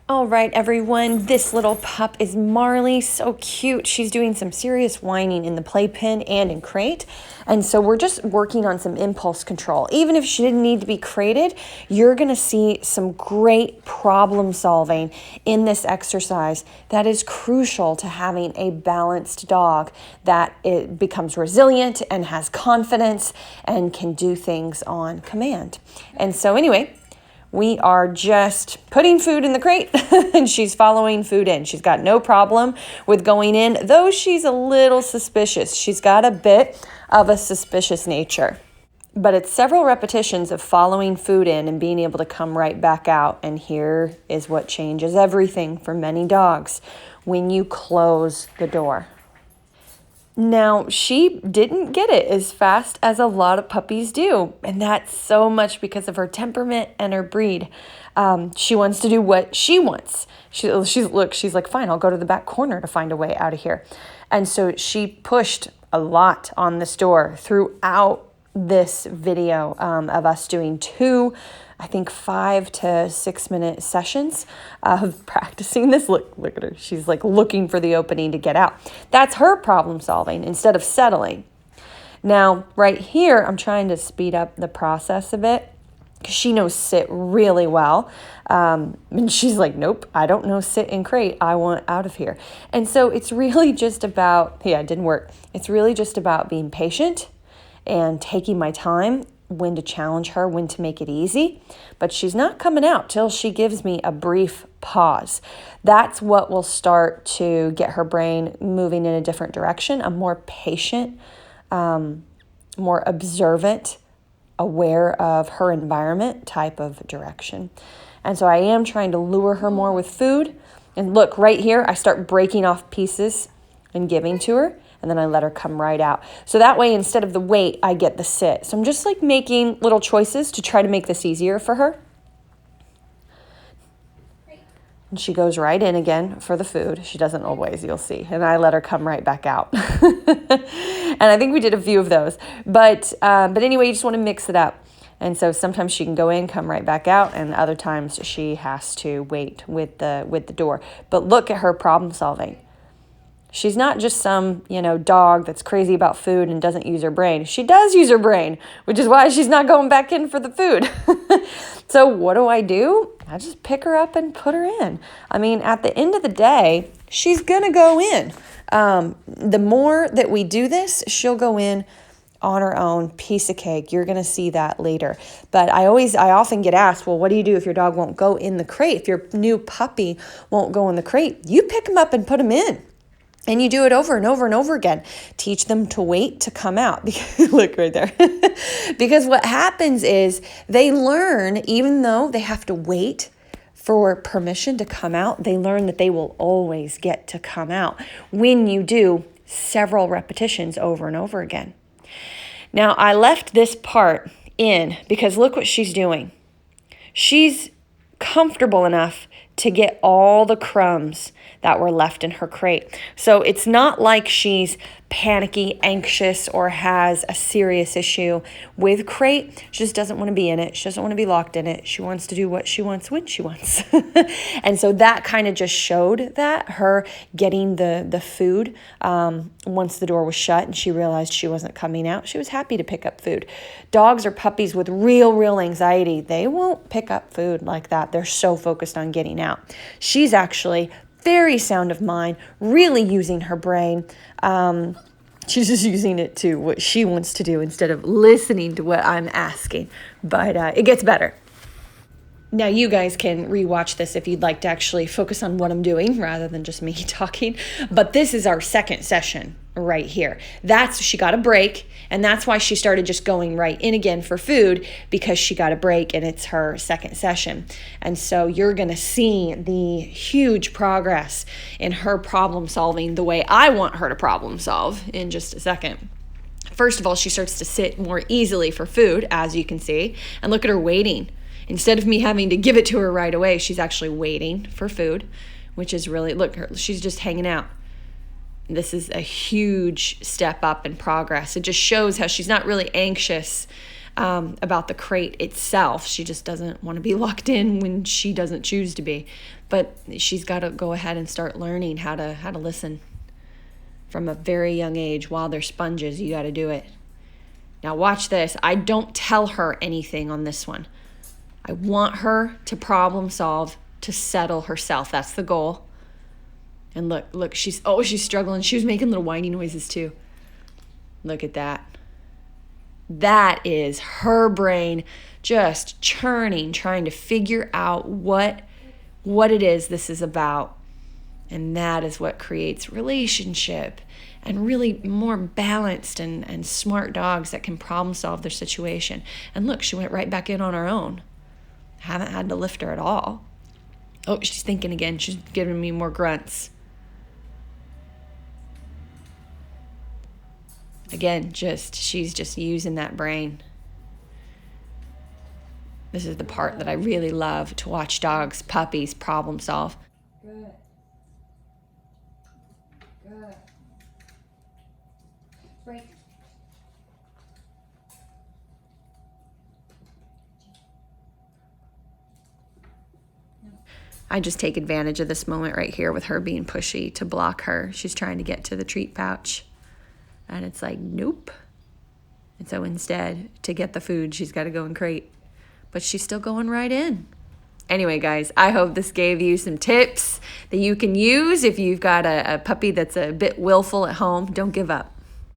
All right, everyone, this little pup is Marley. So cute. She's doing some serious whining in the playpen and in crate. And so we're just working on some impulse control. Even if she didn't need to be crated, you're going to see some great problem solving in this exercise that is crucial to having a balanced dog, that it becomes resilient and has confidence and can do things on command. And so anyway, we are just putting food in the crate and she's following food in. She's got no problem with going in, though she's a little suspicious. She's got a bit of a suspicious nature. But it's several repetitions of following food in and being able to come right back out. And here is what changes everything for many dogs: when you close the door. Now, she didn't get it as fast as a lot of puppies do, and that's so much because of her temperament and her breed. She wants to do what she wants. She's like, fine, I'll go to the back corner to find a way out of here. And so she pushed a lot on this door throughout this video of us doing two, I think 5 to 6 minute sessions of practicing this. Look at her. She's like looking for the opening to get out. That's her problem solving instead of settling. Now, right here, I'm trying to speed up the process a bit because she knows sit really well. And she's like, nope, I don't know sit and crate. I want out of here. And so it's really just about, it didn't work. It's really just about being patient and taking my time, when to challenge her, when to make it easy. But she's not coming out till she gives me a brief pause. That's what will start to get her brain moving in a different direction, a more patient, more observant, aware of her environment type of direction. And so I am trying to lure her more with food. And look, right here, I start breaking off pieces and giving to her. And then I let her come right out. So that way, instead of the wait, I get the sit. So I'm just like making little choices to try to make this easier for her. And she goes right in again for the food. She doesn't always, you'll see. And I let her come right back out. And I think we did a few of those. But anyway, you just want to mix it up. And so sometimes she can go in, come right back out, and other times she has to wait with the door. But look at her problem solving. She's not just some, dog that's crazy about food and doesn't use her brain. She does use her brain, which is why she's not going back in for the food. So what do? I just pick her up and put her in. I mean, at the end of the day, she's going to go in. The more that we do this, she'll go in on her own, piece of cake. You're going to see that later. But I often get asked, well, what do you do if your dog won't go in the crate? If your new puppy won't go in the crate, you pick them up and put them in. And you do it over and over and over again. Teach them to wait to come out. Look right there. Because what happens is they learn, even though they have to wait for permission to come out, they learn that they will always get to come out when you do several repetitions over and over again. Now, I left this part in because look what she's doing. She's comfortable enough to get all the crumbs that were left in her crate. So it's not like she's panicky, anxious, or has a serious issue with crate. She just doesn't want to be in it. She doesn't want to be locked in it. She wants to do what she wants when she wants. And so that kind of just showed that, her getting the food once the door was shut and she realized she wasn't coming out. She was happy to pick up food. Dogs or puppies with real anxiety, they won't pick up food like that. They're so focused on getting out. She's actually very sound of mind, really using her brain. She's just using it to what she wants to do instead of listening to what I'm asking. But it gets better. Now, you guys can rewatch this if you'd like to actually focus on what I'm doing rather than just me talking. But this is our second session right here. She got a break, and that's why she started just going right in again for food, because she got a break and it's her second session. And so you're going to see the huge progress in her problem solving the way I want her to problem solve in just a second. First of all, she starts to sit more easily for food, as you can see, and look at her waiting. Instead of me having to give it to her right away, she's actually waiting for food, which is really, look, she's just hanging out. This is a huge step up in progress. It just shows how she's not really anxious about the crate itself. She just doesn't want to be locked in when she doesn't choose to be. But she's got to go ahead and start learning how to listen from a very young age. While they're sponges, you got to do it. Now watch this. I don't tell her anything on this one. I want her to problem solve, to settle herself. That's the goal. And look, she's struggling. She was making little whiny noises too. Look at that. That is her brain just churning, trying to figure out what it is this is about. And that is what creates relationship and really more balanced and smart dogs that can problem solve their situation. And look, she went right back in on her own. Haven't had to lift her at all. Oh, she's thinking again. She's giving me more grunts. Again, she's just using that brain. This is the part that I really love, to watch dogs, puppies, problem solve. Good. Good. Break. I just take advantage of this moment right here with her being pushy to block her. She's trying to get to the treat pouch. And it's like, nope. And so instead, to get the food, she's got to go and crate. But she's still going right in. Anyway, guys, I hope this gave you some tips that you can use if you've got a puppy that's a bit willful at home. Don't give up.